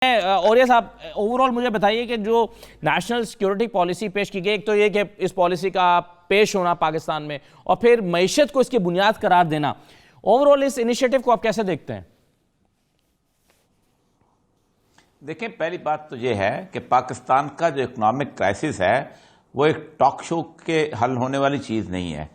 اور یہ صاحب اوور آل مجھے بتائیے کہ جو نیشنل سیکیورٹی پالیسی پیش کی گئی، ایک تو یہ کہ اس پالیسی کا پیش ہونا پاکستان میں اور پھر معیشت کو اس کی بنیاد قرار دینا، اوور آل اس انیشیٹو کو آپ کیسے دیکھتے ہیں؟ دیکھیں، پہلی بات تو یہ ہے کہ پاکستان کا جو اکنامک کرائسس ہے وہ ایک ٹاک شو کے حل ہونے والی چیز نہیں ہے۔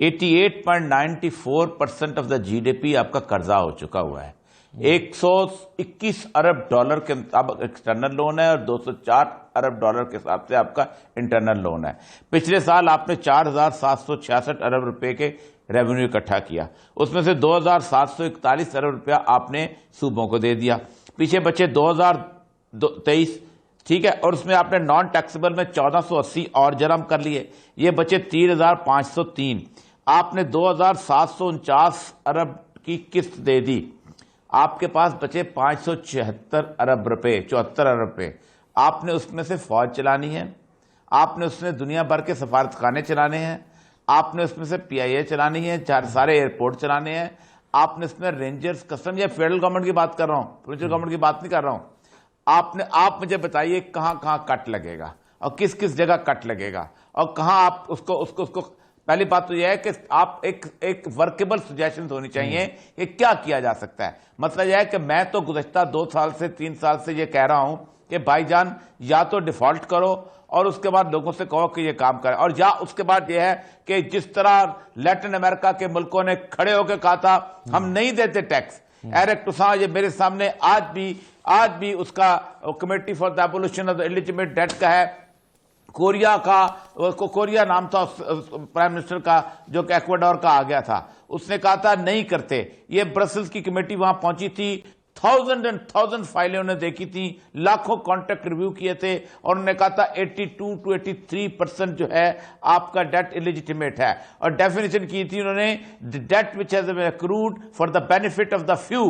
88.94% of the G D P آپ کا قرضہ ہو چکا ہوا ہے۔ 121 ارب ڈالر کے مطابق ایکسٹرنل لون ہے اور 204 ارب ڈالر کے حساب سے آپ کا انٹرنل لون ہے۔ پچھلے سال آپ نے 4766 ارب روپے کے ریونیو اکٹھا کیا، اس میں سے 2741 ارب روپیہ آپ نے صوبوں کو دے دیا، پیچھے بچے 2023، ٹھیک ہے، اور اس میں آپ نے نان ٹیکسیبل میں 1480 اور جرم کر لیے، یہ بچے 3503۔ آپ نے 2749 ارب کی قسط دے دی، آپ کے پاس بچے 576 ارب روپے، 74 ارب روپے۔ آپ نے اس میں سے فوج چلانی ہے، آپ نے اس میں دنیا بھر کے سفارت خانے چلانے ہیں، آپ نے اس میں سے پی آئی اے چلانی ہے، سارے ایئرپورٹ چلانے ہیں، آپ نے اس میں رینجرز، کسٹم، یا فیڈرل گورنمنٹ کی بات کر رہا ہوں، پروونشل گورنمنٹ کی بات نہیں کر رہا ہوں۔ آپ مجھے بتائیے کہاں کہاں کٹ لگے گا اور کس کس جگہ کٹ لگے گا اور کہاں آپ اس کو پہلی بات تو یہ ہے کہ آپ ایک ورکیبل سجیشنز ہونی چاہیے کہ کیا کیا جا سکتا ہے۔ مسئلہ یہ ہے کہ میں تو گزشتہ 2 سال سے 3 سال سے یہ کہہ رہا ہوں کہ بھائی جان یا تو ڈیفالٹ کرو اور اس کے بعد لوگوں سے کہو کہ یہ کام کریں، اور یا اس کے بعد یہ ہے کہ جس طرح لیٹن امریکہ کے ملکوں نے کھڑے ہو کے کہا تھا ہم نہیں دیتے ٹیکس، ایرک ٹوساں یہ میرے سامنے آج بھی اس کا committee for the abolition of the illegitimate debt کا ہے، کوریا نام تھا پرائم منسٹر کا جو کہ ایکواڈور کا آ گیا تھا، اس نے کہا تھا نہیں کرتے۔ یہ برسلز کی کمیٹی وہاں پہنچی تھی، 1000 فائلیں انہوں نے دیکھی تھی، لاکھوں کانٹیکٹ ریویو کیے تھے، اور انہوں نے کہا تھا 82 to 83% جو ہے آپ کا ڈیٹ الیجیٹیمیٹ ہے، اور ڈیفینیشن کی تھی انہوں نے that which has been accrued for the benefit of the few,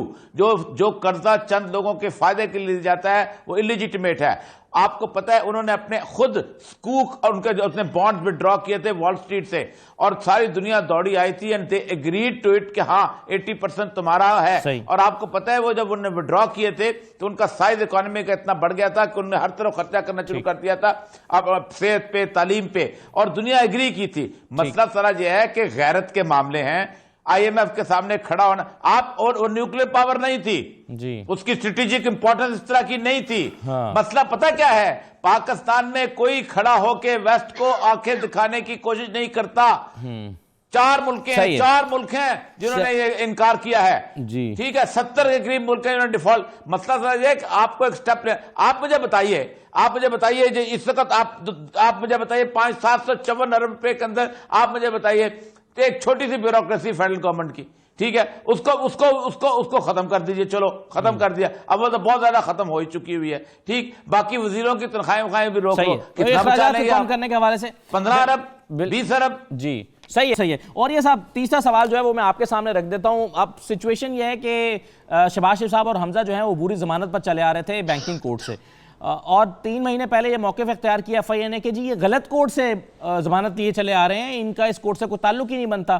جو قرضہ چند لوگوں کے فائدے کے لیے جاتا ہے وہ الیجیٹیمیٹ ہے۔ آپ کو پتہ ہے انہوں نے اپنے خود سکوک اور ان کے جو اپنے بانڈ وڈرا کیے تھے وال سٹریٹ سے، اور ساری دنیا دوڑی آئی تھی and they agreed to it کہ ہاں 80% تمہارا ہے صحیح۔ اور آپ کو پتہ ہے وہ جب انہوں نے وڈرا کیے تھے تو ان کا سائز اکانومی کا اتنا بڑھ گیا تھا کہ انہوں نے ہر طرف خرچہ کرنا شروع کر دیا تھا، اب صحت پہ، تعلیم پہ، اور دنیا ایگری کی تھی۔ مسئلہ سارا یہ ہے کہ غیرت کے معاملے ہیں، آئی ایم ایف کے سامنے کھڑا ہونا، آپ اور نیوکلیر پاور نہیں تھی جی، اس کی اسٹریٹجک امپورٹنس اس طرح کی نہیں تھی۔ مسئلہ پتہ کیا ہے، پاکستان میں کوئی کھڑا ہو کے ویسٹ کو آنکھیں دکھانے کی کوشش نہیں کرتا۔ 4 ملک ہیں جنہوں نے یہ انکار کیا ہے، ٹھیک ہے، 70 کے قریب ملک ہیں جنہوں نے ڈیفالٹ۔ مسئلہ یہ ہے کہ آپ کو ایک سٹیپ لے، آپ مجھے بتائیے جو اس وقت آپ مجھے بتائیے 754 ارب روپے کے اندر آپ مجھے بتائیے ایک چھوٹی سی بیوروکریسی فیڈرل گورنمنٹ کی، ٹھیک ہے، اس کو ختم کر دیجئے، چلو ختم کر دیا، اب وہ تو بہت زیادہ ختم ہو ہی چکی ہوئی ہے، ٹھیک، باقی وزیروں کی تنخواہیں بھی روک لو، کتنا بچا لیں گے کم کرنے کے حوالے سے 15 ارب 20 ارب جی صحیح ہے۔ اور یہ صاحب تیسرا سوال جو ہے وہ میں آپ کے سامنے رکھ دیتا ہوں۔ اب سچویشن یہ ہے کہ شہباز شریف صاحب اور حمزہ جو ہیں وہ عبوری ضمانت پر چلے آ رہے تھے بینکنگ کوڈ سے، اور 3 مہینے پہلے یہ موقف اختیار کیا ایف آئی اے نے کہ جی یہ غلط کوڈ سے ضمانت لیے چلے آ رہے ہیں، ان کا اس کوڈ سے کوئی تعلق ہی نہیں بنتا۔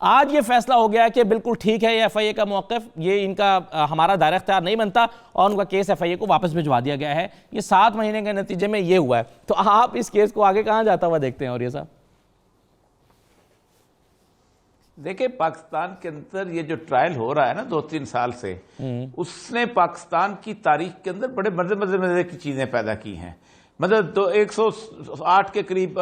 آج یہ فیصلہ ہو گیا کہ بالکل ٹھیک ہے، یہ ایف آئی اے کا موقف، یہ ان کا ہمارا دائرہ اختیار نہیں بنتا، اور ان کا کیس ایف آئی اے کو واپس بھجوا دیا گیا ہے۔ یہ 7 مہینے کے نتیجے میں یہ ہوا ہے، تو آپ اس کیس کو آگے کہاں جاتا ہوا دیکھتے ہیں؟ اور یہ صاحب دیکھیں، پاکستان کے اندر یہ جو ٹرائل ہو رہا ہے نا 2-3 سال سے، اس نے پاکستان کی تاریخ کے اندر بڑے مزے کی چیزیں پیدا کی ہیں۔ مطلب 108 کے قریب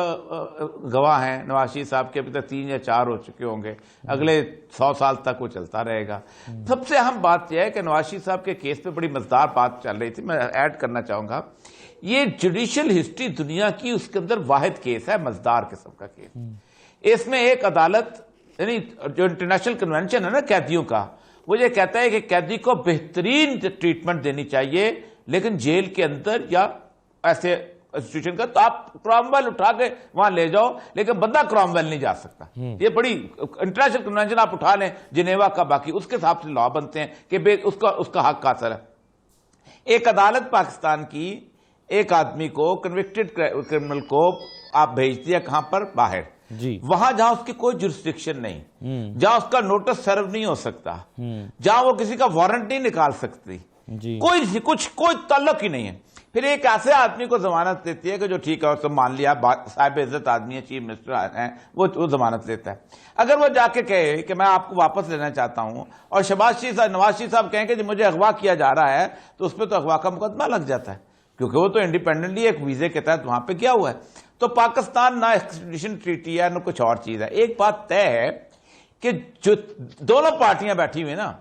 گواہ ہیں، نواز شریف صاحب کے ابھی تک 3 یا 4 ہو چکے ہوں گے، اگلے 100 سال تک وہ چلتا رہے گا۔ سب سے اہم بات یہ ہے کہ نواز شریف صاحب کے کیس پہ بڑی مزدار بات چل رہی تھی، میں ایڈ کرنا چاہوں گا، یہ جوڈیشل ہسٹری دنیا کی اس کے اندر واحد کیس ہے، مزدار قسم کا کیس۔ اس میں ایک عدالت، یعنی جو انٹرنیشنل کنونشن ہے نا قیدیوں کا، وہ یہ کہتا ہے کہ قیدی کو بہترین ٹریٹمنٹ دینی چاہیے، لیکن جیل کے اندر یا ایسے انسٹیٹیوشن کا تو آپ کرامویل اٹھا کے وہاں لے جاؤ، لیکن بندہ کرامویل نہیں جا سکتا۔ یہ بڑی انٹرنیشنل کنونشن آپ اٹھا لیں جنیوا کا، باقی اس کے حساب سے لا بنتے ہیں کہ اس کا حق حاصل ہے۔ ایک عدالت پاکستان کی ایک آدمی کو، کنوکٹڈ کرمنل کو، آپ بھیج دیا کہاں پر؟ باہر، وہاں جہاں اس کی کوئی جورسڈکشن نہیں، جہاں اس کا نوٹس سرو نہیں ہو سکتا، جہاں وہ کسی کا وارنٹ نہیں نکال سکتی، جی کوئی تعلق ہی نہیں ہے. پھر ایک ایسے آدمی کو ضمانت دیتی ہے کہ جو ٹھیک ہے تو مان لیا صاحب عزت آدمی ہے, چیف منسٹر ہیں, وہ ضمانت لیتا ہے. اگر وہ جا کے کہے کہ میں آپ کو واپس لینا چاہتا ہوں اور نواز شریف صاححب کہیں کہ مجھے اغوا کیا جا رہا ہے, تو اس پہ تو اغوا کا مقدمہ لگ جاتا ہے, کیونکہ وہ تو انڈیپینڈنٹلی ایک ویزے کے تحت وہاں پہ کیا ہوا ہے. تو پاکستان نہ ایکسٹریڈیشن ٹریٹی ہے نہ کچھ اور چیز ہے. ایک بات طے ہے کہ جو دونوں پارٹیاں بیٹھی ہوئی نا,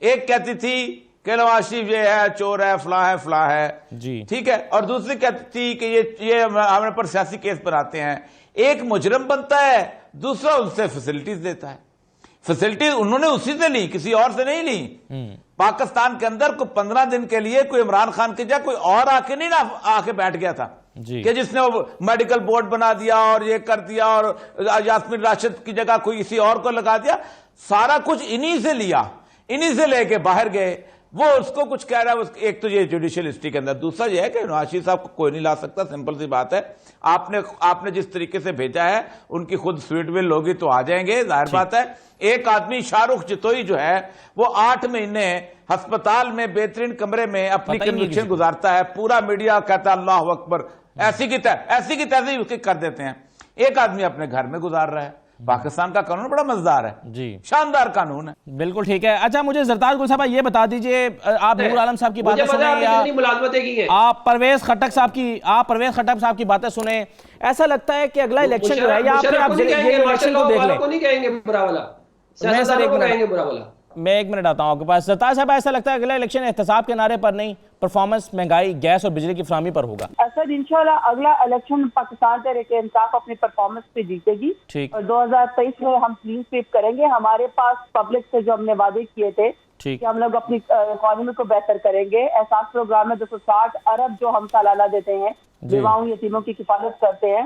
ایک کہتی تھی کہ نواز شریف یہ ہے, چور ہے, فلاں ہے جی ٹھیک ہے, اور دوسری کہتی تھی کہ یہ ہمارے پر سیاسی کیس بناتے ہیں. ایک مجرم بنتا ہے, دوسرا ان سے فیسلٹیز دیتا ہے. فیسلٹیز انہوں نے اسی سے لی, کسی اور سے نہیں لی. پاکستان کے اندر کوئی 15 دن کے لیے کوئی عمران خان کے جگہ کوئی اور آ کے بیٹھ گیا تھا کہ جس نے وہ میڈیکل بورڈ بنا دیا اور یہ کر دیا, اور یاسمین راشد کی جگہ کوئی کسی اور کو لگا دیا. سارا کچھ انہی سے لیا, انہی سے لے کے باہر گئے. وہ اس کو کچھ کہہ رہا ہے, ایک تو یہ جوڈیشل ہسٹری کے اندر. دوسرا یہ ہے کہ نواز شریف صاحب کو کوئی نہیں لا سکتا, سمپل سی بات ہے. آپ نے جس طریقے سے بھیجا ہے, ان کی خود سویٹ ول ہوگی تو آ جائیں گے, ظاہر بات ہے. ایک آدمی شاہ رخ جتوئی جو ہے وہ 8 مہینے ہسپتال میں بہترین کمرے میں اپنی کنوکشن گزارتا ہے, پورا میڈیا کہتا ہے اللہ اکبر, ایسی کی تیسی اس کی کر دیتے ہیں. ایک آدمی اپنے گھر میں گزار رہا ہے. پاکستان کا قانون بڑا مزدار ہے, جی شاندار قانون ہے. بالکل ٹھیک ہے. اچھا مجھے زرتاج گل صاحب یہ بتا دیجئے, آپ نور عالم صاحب کی باتیں سنیں یا آپ پرویز خٹک صاحب کی باتیں سنیں, ایسا لگتا ہے کہ اگلا الیکشن جو ہے, یا آپ یہ الیکشن کو دیکھ لیں. میں ایک منٹ آتا ہوں آپ کے پاس. زرتاج صاحب ایسا لگتا ہے اگلا الیکشن احتساب کے نعرے پر نہیں, پرفارمنس, مہنگائی, گیس اور بجلی کی فراہمی پر ہوگا. سر انشاءاللہ اگلا الیکشن پاکستان تحریک انصاف اپنی پرفارمنس پہ جیتے گی, اور 2023 میں ہم کلین سویپ کریں گے. ہمارے پاس پبلک سے جو ہم نے وعدے کیے تھے کہ ہم لوگ اپنی اکانومی کو بہتر کریں گے. احساس پروگرام میں 260 ارب جو ہم سالانہ دیتے ہیں, بیواؤں یتیموں کی کفالت کرتے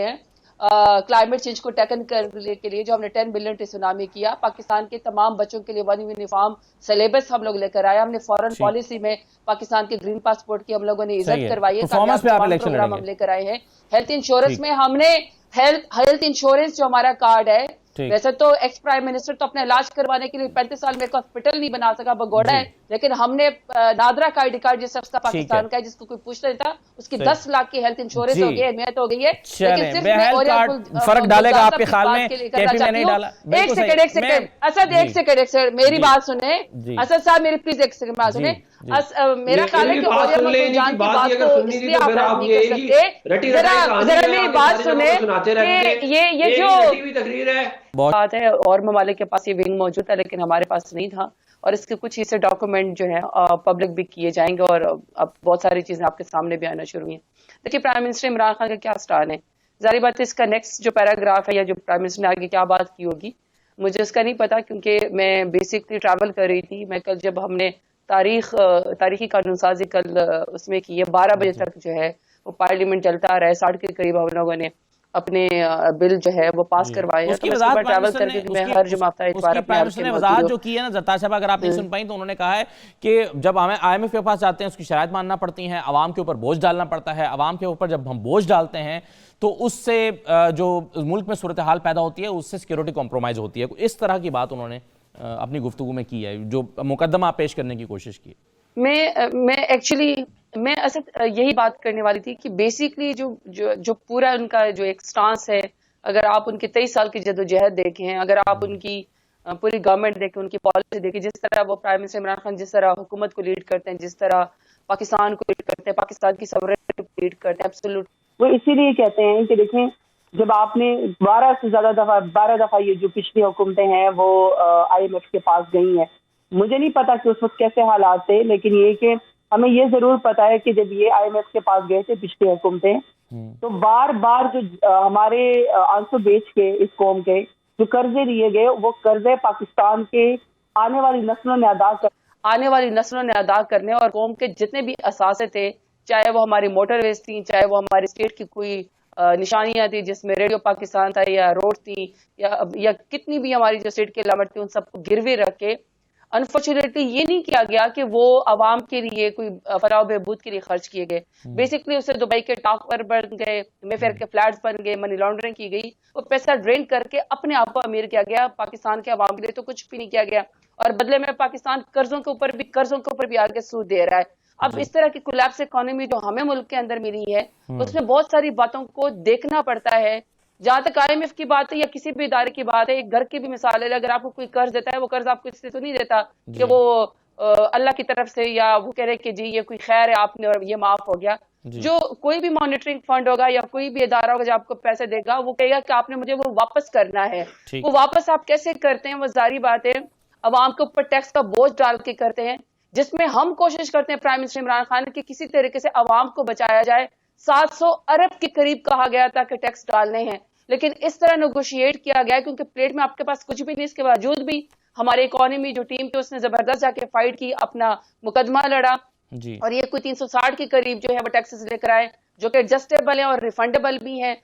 ہیں. کلائمیٹ چینج کو ٹیکن کرنے کے لیے جو ہم نے 10 بلین ٹی سونامی کیا, پاکستان کے تمام بچوں کے لیے 1 یونیفارم سلیبس ہم لوگ لے کر آئے. ہم نے فورن پالیسی میں پاکستان کے گرین پاسپورٹ کی ہم لوگوں نے عزت کروائی ہے. پروگرام ہم لے کر آئے ہیں. ہیلتھ انشورنس میں ہم نے ہیلتھ انشورنس جو ہمارا کارڈ ہے, ویسے تو ایکس پرائم منسٹر تو اپنا علاج کروانے کے لیے 35 سال میں ایک ہاسپٹل نہیں بنا سکا, بگوڑا ہے, لیکن ہم نے نادرا کا آئی ڈی کارڈ جس کا پاکستان کا ہے, جس کو کوئی پوچھ نہیں تھا, اس کی 10 لاکھ کی ہیلتھ انشورنس ہو گئی ہے, اہمیت ہو گئی ہے. لیکن صرف فرق ڈالے گا آپ کے خیال میں, کیپی میں نہیں ڈالا. ایک سیکنڈ اسد, ایک سیکنڈ میری بات سنیں. اسد صاحب میری پلیز ایک سیکنڈ بات سنیں. میرا خیال ہے کہ اوریہ جان کی بات کو اس لیے آپ نہیں کر سکتے. ذرا میری بات سنیں کہ یہ جو بات ہے, اور ممالک کے پاس یہ ونگ موجود ہے لیکن ہمارے پاس نہیں تھا, اور اس کے کچھ حصے ڈاکومنٹ جو ہیں پبلک بھی کیے جائیں گے, اور اب بہت ساری چیزیں آپ کے سامنے بھی آنا شروع ہوئی ہیں. دیکھیے پرائم منسٹر عمران خان کا کیا سٹان ہے, ظاہر بات ہے اس کا نیکسٹ جو پیراگراف ہے یا جو پرائم منسٹر نے آگے کیا بات کی ہوگی مجھے اس کا نہیں پتا, کیونکہ میں بیسکلی ٹریول کر رہی تھی. میں کل جب ہم نے تاریخی قانون سازی کل اس میں کی ہے, 12 بجے تک جو ہے وہ پارلیمنٹ چلتا رہا ہے, 60 کے قریب ہم لوگوں نے اپنے بل جو ہے وہ پاس کروائے ہیں. ٹریول کر کے میں ہر جمعہ اتوار اپنے وضاحت جو کی ہے نا زرتاج صاحب, اگر آپ نہیں سن پائیں تو انہوں نے کہا ہے کہ جب ہمیں IMF کے پاس جاتے ہیں اس کی شرائط ماننا پڑتی ہیں, عوام کے اوپر بوجھ ڈالنا پڑتا ہے, عوام کے اوپر جب ہم بوجھ ڈالتے ہیں تو اس سے جو ملک میں صورتحال پیدا ہوتی ہے اس سے سیکیورٹی کمپرومائز ہوتی ہے. اس طرح کی بات انہوں نے اپنی گفتگو میں کی ہے, جو مقدمہ پیش کرنے کی کوشش کی. میں اصل یہی بات کرنے والی تھی کہ بیسیکلی جو پورا ان کا جو ایک سٹانس ہے, اگر آپ ان کے 23 سال کی جدوجہد دیکھیں, اگر آپ ان کی پوری گورنمنٹ دیکھیں, ان کی پالیسی دیکھیں, جس طرح وہ پرائم منسٹر عمران خان جس طرح حکومت کو لیڈ کرتے ہیں, جس طرح پاکستان کو لیڈ کرتے ہیں, پاکستان کی سورینٹی کو لیڈ کرتے ہیں, ایبسولوٹ وہ اسی لیے کہتے ہیں کہ دیکھیں جب آپ نے 12 دفعہ یہ جو پچھلی حکومتیں ہیں وہ IMF کے پاس گئی ہیں, مجھے نہیں پتا کہ اس وقت کیسے حالات تھے, لیکن یہ کہ ہمیں یہ ضرور پتا ہے کہ جب یہ IMF کے پاس گئے تھے پچھلی حکومتیں, تو بار بار جو ہمارے آنسو بیچ کے اس قوم کے جو قرضے لیے گئے, وہ قرضے پاکستان کے آنے والی نسلوں نے ادا کرنے, اور قوم کے جتنے بھی اثاثے تھے, چاہے وہ ہماری موٹر ویز تھیں, چاہے وہ ہماری اسٹیٹ کی کوئی نشانیاں تھیں جس میں ریڈیو پاکستان تھا, یا روڈ تھی, یا کتنی بھی ہماری جو اسٹیٹ کی علامت تھی, ان سب کو گروی رکھ کے انفارچونیٹلی یہ نہیں کیا گیا کہ وہ عوام کے لیے کوئی فلاح و بہبود کے لیے خرچ کیے گئے. بیسکلی اسے دبئی کے ٹاور بن گئے, مے فیئر کے فلیٹس بن گئے, منی لانڈرنگ کی گئی, وہ پیسہ ڈرین کر کے اپنے آپ کو امیر کیا گیا. پاکستان کے عوام کے لیے تو کچھ بھی نہیں کیا گیا, اور بدلے میں پاکستان قرضوں کے اوپر بھی آگے سود دے رہا ہے. اب اس طرح کی کولیپس اکانومی جو ہمیں ملک کے اندر ملی ہے, اس میں بہت ساری باتوں کو دیکھنا پڑتا ہے. جہاں تک IMF کی بات ہے یا کسی بھی ادارے کی بات ہے, ایک گھر کی بھی مثال ہے, اگر آپ کو کوئی قرض دیتا ہے, وہ قرض آپ کو اس لیے تو نہیں دیتا کہ وہ اللہ کی طرف سے یا وہ کہہ رہے کہ جی یہ کوئی خیر ہے آپ نے اور یہ معاف ہو گیا. جو کوئی بھی مانیٹرنگ فنڈ ہوگا یا کوئی بھی ادارہ ہوگا جو آپ کو پیسے دے گا, وہ کہے گا کہ آپ نے مجھے وہ واپس کرنا ہے. وہ واپس آپ کیسے کرتے ہیں, وہ ظاہری بات ہے عوام کے اوپر ٹیکس کا بوجھ ڈال کے کرتے ہیں, جس میں ہم کوشش کرتے ہیں پرائم منسٹر عمران خان کہ کسی طریقے سے عوام کو بچایا جائے. 700 ارب کے قریب کہا گیا تھا کہ ٹیکس ڈالنے ہیں, لیکن اس طرح نیگوشیٹ کیا گیا کیونکہ پلیٹ میں آپ کے پاس کچھ بھی نہیں. اس کے باوجود بھی ہمارے اکانومی جو ٹیم تھی اس نے زبردست جا کے فائٹ کی, اپنا مقدمہ لڑا, اور یہ کوئی 360 کے قریب جو ہے وہ ٹیکسز لے کر آئے جو کہ ایڈجسٹیبل ہیں اور ریفنڈیبل بھی ہیں.